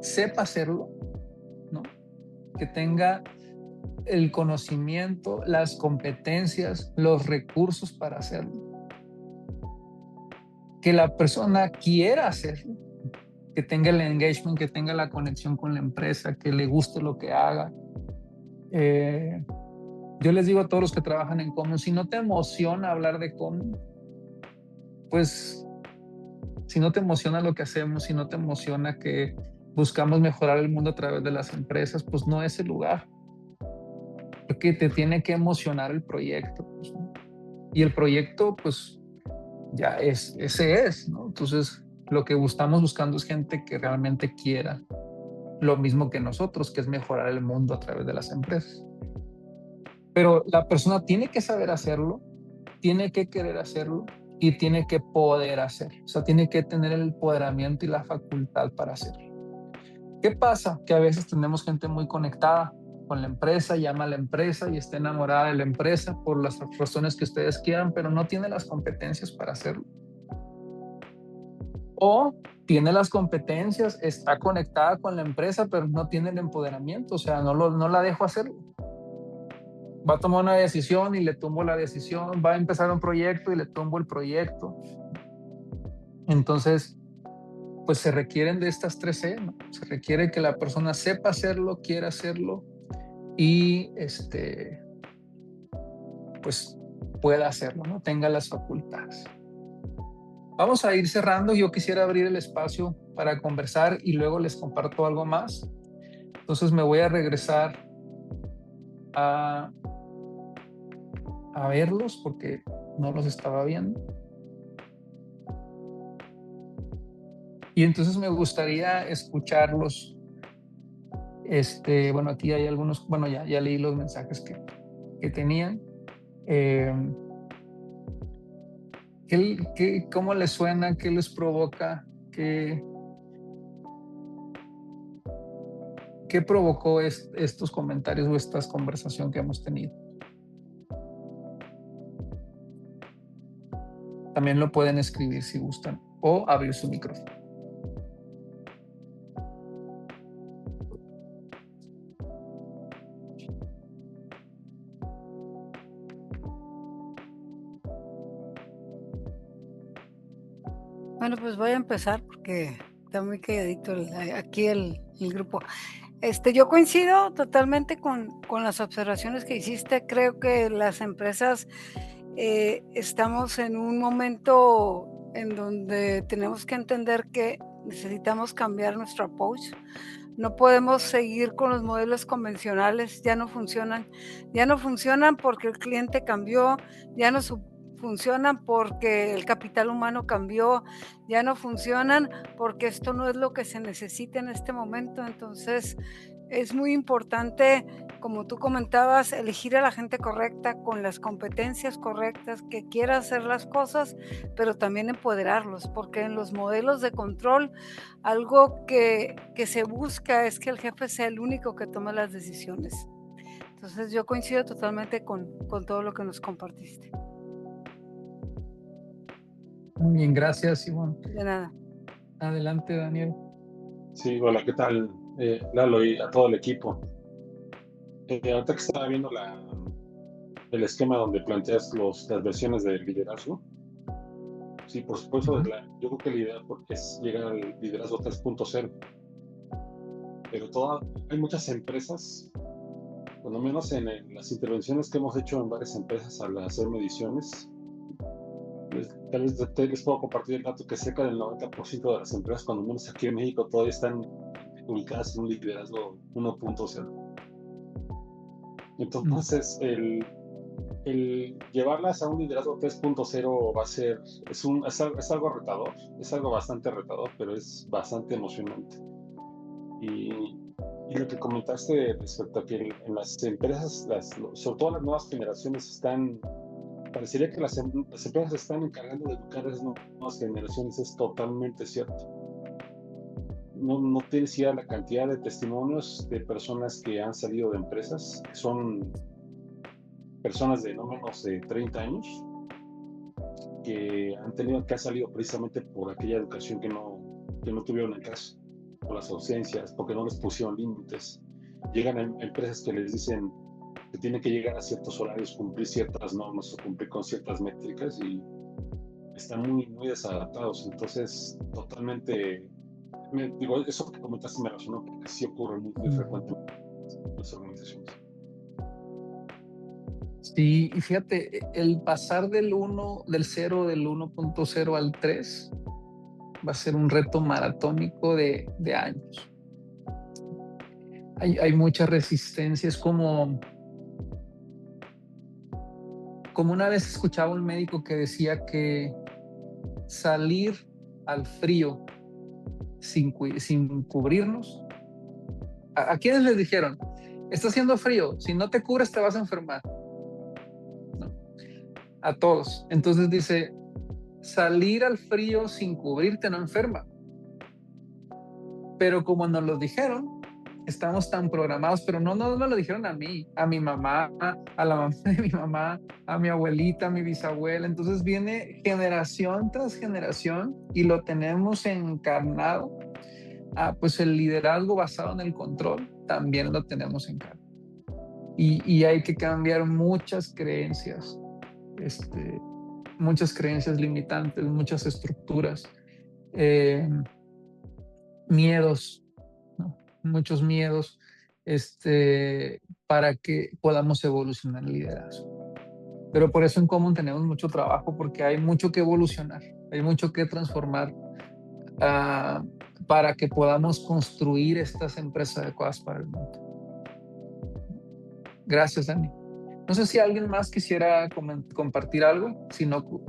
sepa hacerlo, ¿no? Que tenga el conocimiento, las competencias, los recursos para hacerlo. Que la persona quiera hacerlo, que tenga el engagement, que tenga la conexión con la empresa, que le guste lo que haga. Yo les digo a todos los que trabajan en Common, si no te emociona hablar de Common, pues si no te emociona lo que hacemos, si no te emociona que buscamos mejorar el mundo a través de las empresas, pues no es el lugar. Porque te tiene que emocionar el proyecto, pues, ¿no? Y el proyecto, pues ya ese es, ¿no? Entonces, lo que estamos buscando es gente que realmente quiera lo mismo que nosotros, que es mejorar el mundo a través de las empresas. Pero la persona tiene que saber hacerlo, tiene que querer hacerlo y tiene que poder hacerlo. O sea, tiene que tener el empoderamiento y la facultad para hacerlo. ¿Qué pasa? Que a veces tenemos gente muy conectada con la empresa, llama a la empresa y está enamorada de la empresa por las razones que ustedes quieran, pero no tiene las competencias para hacerlo. O tiene las competencias, está conectada con la empresa, pero no tiene el empoderamiento, o sea, no la dejo hacerlo. Va a tomar una decisión y le tumbo la decisión, va a empezar un proyecto y le tumbo el proyecto. Entonces, pues se requieren de estas 3E, ¿no? Se requiere que la persona sepa hacerlo, quiera hacerlo y pues pueda hacerlo, ¿no? Tenga las facultades. Vamos a ir cerrando. Yo quisiera abrir el espacio para conversar y luego les comparto algo más. Entonces me voy a regresar a verlos porque no los estaba viendo. Y entonces me gustaría escucharlos. Bueno, aquí hay algunos, bueno, ya leí los mensajes que tenían. ¿Cómo les suena? ¿Qué les provoca? ¿Qué provocó estos comentarios o esta conversación que hemos tenido? También lo pueden escribir si gustan o abrir su micrófono. Bueno, pues voy a empezar porque está muy calladito aquí el grupo. Yo coincido totalmente con las observaciones que hiciste. Creo que las empresas estamos en un momento en donde tenemos que entender que necesitamos cambiar nuestro approach. No podemos seguir con los modelos convencionales, ya no funcionan porque el cliente cambió, ya no funcionan porque el capital humano cambió, ya no funcionan porque esto no es lo que se necesita en este momento. Entonces es muy importante, como tú comentabas, elegir a la gente correcta, con las competencias correctas, que quiera hacer las cosas, pero también empoderarlos, porque en los modelos de control algo que se busca es que el jefe sea el único que tome las decisiones. Entonces yo coincido totalmente con todo lo que nos compartiste. Muy bien, gracias, Ivonne. De nada. Adelante, Daniel. Sí, hola, ¿qué tal? Lalo y a todo el equipo. Ahorita que estaba viendo el esquema donde planteas las versiones del liderazgo, sí, por supuesto, yo creo que la idea es llegar al liderazgo 3.0, pero hay muchas empresas, por lo menos en las intervenciones que hemos hecho en varias empresas al hacer mediciones, tal vez les puedo compartir el dato que cerca del 90% de las empresas, cuando menos aquí en México, todavía están ubicadas en un liderazgo 1.0. Entonces, el llevarlas a un liderazgo 3.0 va a ser, es algo retador, es algo bastante retador, pero es bastante emocionante. Y, y lo que comentaste respecto a que en las empresas, sobre todo las nuevas generaciones, parecería que las empresas se están encargando de educar a esas nuevas generaciones, es totalmente cierto. No tienes idea la cantidad de testimonios de personas que han salido de empresas, que son personas de no menos de 30 años, que han salido precisamente por aquella educación que no tuvieron en casa, por las ausencias, porque no les pusieron límites. Llegan a empresas que les dicen que tienen que llegar a ciertos horarios, cumplir ciertas normas o cumplir con ciertas métricas y están muy, muy desadaptados. Entonces, totalmente, digo, eso que comentaste me resonó porque sí ocurre muy, muy frecuentemente en las organizaciones. Sí, y fíjate, el pasar del 1.0 al 3 va a ser un reto maratónico de años. Hay mucha resistencia, es como una vez escuchaba un médico que decía que salir al frío sin cubrirnos. ¿A quiénes les dijeron? Está haciendo frío, si no te cubres te vas a enfermar. No, a todos. Entonces dice, salir al frío sin cubrirte no enferma. Pero como nos lo dijeron, estamos tan programados, pero no nos lo dijeron a mí, a mi mamá, a la mamá de mi mamá, a mi abuelita, a mi bisabuela. Entonces viene generación tras generación y lo tenemos encarnado. Pues el liderazgo basado en el control también lo tenemos encarnado. Y hay que cambiar muchas creencias, muchas creencias limitantes, muchas estructuras, miedos, ¿no? Muchos miedos, para que podamos evolucionar el liderazgo. Pero por eso en Common tenemos mucho trabajo, porque hay mucho que evolucionar, hay mucho que transformar para que podamos construir estas empresas adecuadas para el mundo. Gracias, Dani. No sé si alguien más quisiera compartir algo, si no,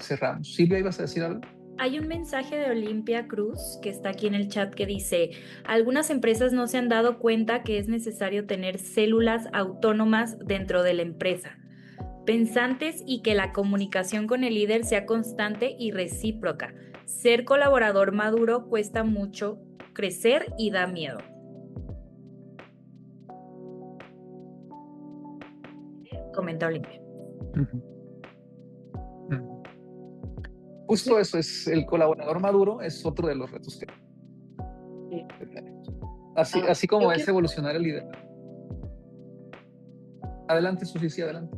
cerramos. Silvia, ¿ibas a decir algo? Hay un mensaje de Olimpia Cruz que está aquí en el chat que dice: algunas empresas no se han dado cuenta que es necesario tener células autónomas dentro de la empresa, pensantes, y que la comunicación con el líder sea constante y recíproca. Ser colaborador maduro cuesta mucho crecer y da miedo. Comenta Olimpia. Justo eso es el colaborador maduro, es otro de los retos que tenemos. Así como es evolucionar el liderazgo. Adelante, Susi, sí, adelante.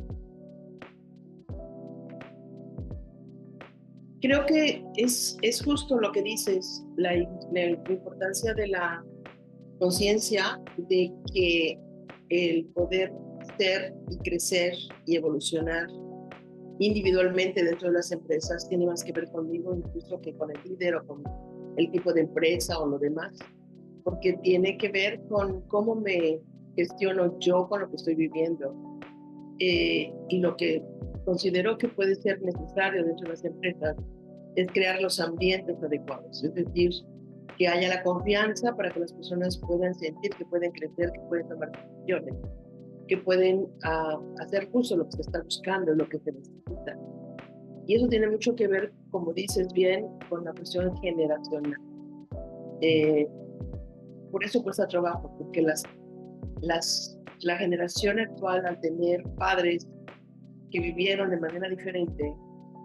Creo que es justo lo que dices, la importancia de la conciencia de que el poder ser y crecer y evolucionar individualmente dentro de las empresas tiene más que ver conmigo incluso que con el líder o con el tipo de empresa o lo demás, porque tiene que ver con cómo me gestiono yo con lo que estoy viviendo, y lo que considero que puede ser necesario dentro de las empresas es crear los ambientes adecuados, es decir, que haya la confianza para que las personas puedan sentir que pueden crecer, que pueden tomar decisiones, que pueden hacer justo lo que se está buscando, lo que se necesita. Y eso tiene mucho que ver, como dices bien, con la cuestión generacional. Por eso cuesta trabajo, porque la generación actual, al tener padres que vivieron de manera diferente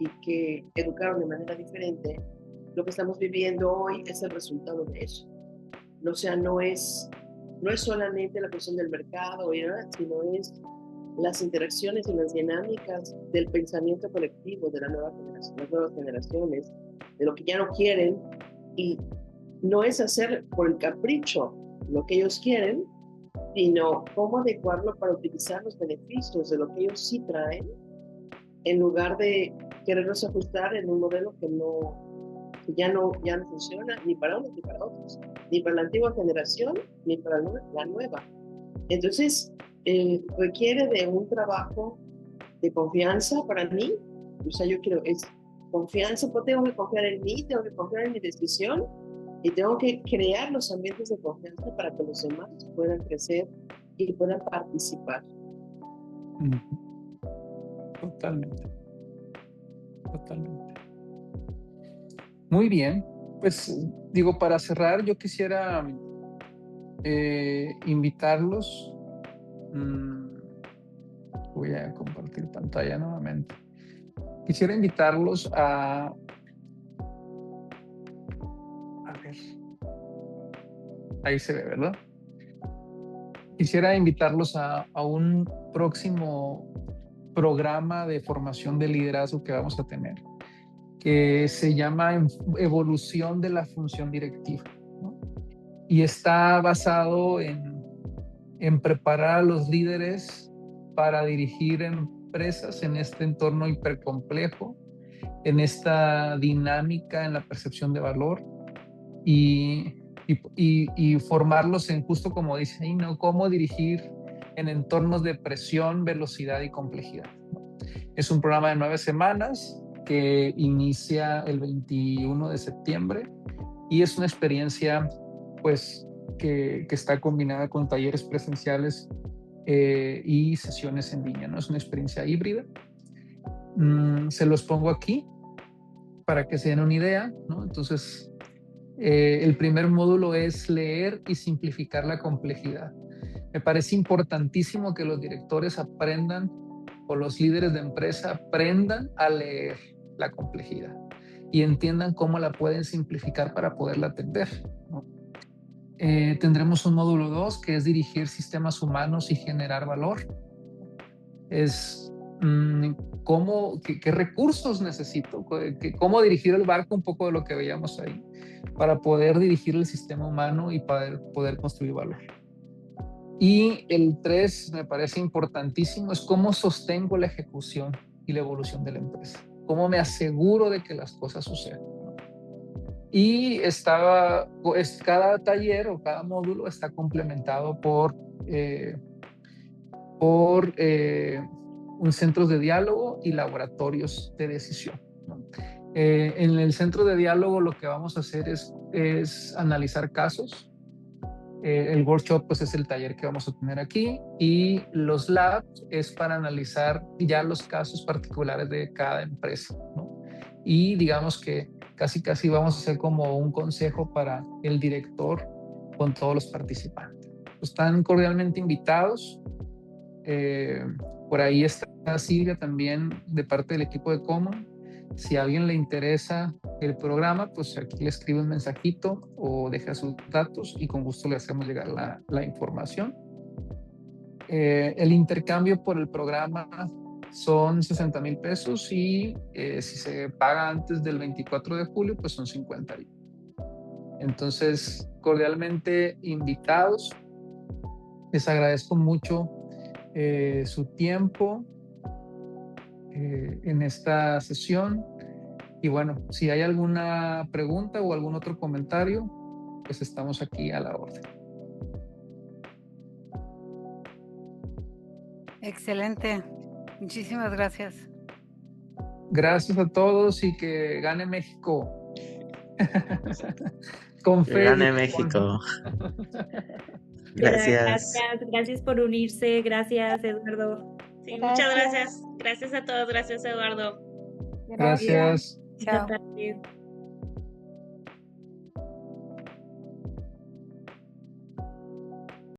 y que educaron de manera diferente, lo que estamos viviendo hoy es el resultado de eso. O sea, no es solamente la cuestión del mercado, sino es las interacciones y las dinámicas del pensamiento colectivo de las nuevas generaciones, de lo que ya no quieren, y no es hacer por el capricho lo que ellos quieren, sino cómo adecuarlo para utilizar los beneficios de lo que ellos sí traen, en lugar de quererlos ajustar en un modelo que ya no funciona ni para unos ni para otros, ni para la antigua generación ni para la nueva. Entonces requiere de un trabajo de confianza para mí. O sea, yo quiero, es confianza, pues tengo que confiar en mí, tengo que confiar en mi decisión y tengo que crear los ambientes de confianza para que los demás puedan crecer y puedan participar. Totalmente. Totalmente. Muy bien. Pues digo, para cerrar, yo quisiera invitarlos. Voy a compartir pantalla nuevamente. Quisiera invitarlos a ver. Ahí se ve, ¿verdad? Quisiera invitarlos a un próximo programa de formación de liderazgo que vamos a tener, que se llama Evolución de la Función Directiva, ¿no? Y está basado en preparar a los líderes para dirigir empresas en este entorno hipercomplejo, en esta dinámica, en la percepción de valor y formarlos en, justo como dice ahí, ¿no? Cómo dirigir en entornos de presión, velocidad y complejidad. Es un programa de 9 semanas que inicia el 21 de septiembre y es una experiencia pues que está combinada con talleres presenciales y sesiones en línea, ¿no? Es una experiencia híbrida. Se los pongo aquí para que se den una idea, ¿no? Entonces, el primer módulo es leer y simplificar la complejidad. Me parece importantísimo que los directores aprendan o los líderes de empresa aprendan a leer la complejidad y entiendan cómo la pueden simplificar para poderla atender, ¿no? Tendremos un módulo 2 que es dirigir sistemas humanos y generar valor. Es qué recursos necesito, cómo dirigir el barco, un poco de lo que veíamos ahí, para poder dirigir el sistema humano y poder construir valor. Y el 3 me parece importantísimo, es cómo sostengo la ejecución y la evolución de la empresa, cómo me aseguro de que las cosas sucedan. Y cada taller o cada módulo está complementado por un centro de diálogo y laboratorios de decisión, ¿no? En el centro de diálogo lo que vamos a hacer es analizar casos. El workshop pues es el taller que vamos a tener aquí y los labs es para analizar ya los casos particulares de cada empresa, ¿no? Y digamos que casi vamos a hacer como un consejo para el director con todos los participantes. Están cordialmente invitados. Por ahí está Silvia también de parte del equipo de Common. Si a alguien le interesa el programa, pues aquí le escribe un mensajito o deja sus datos y con gusto le hacemos llegar la información. El intercambio por el programa son 60,000 pesos y si se paga antes del 24 de julio, pues son 50. Entonces, cordialmente invitados. Les agradezco mucho su tiempo en esta sesión. Y bueno, si hay alguna pregunta o algún otro comentario, pues estamos aquí a la orden. Excelente. Muchísimas gracias. Gracias a todos y que gane México. Con fe. Que gane México. Gracias. Gracias por unirse. Gracias, Eduardo. Sí, muchas gracias. Gracias a todos. Gracias, Eduardo. Gracias. Chao. Buenas tardes.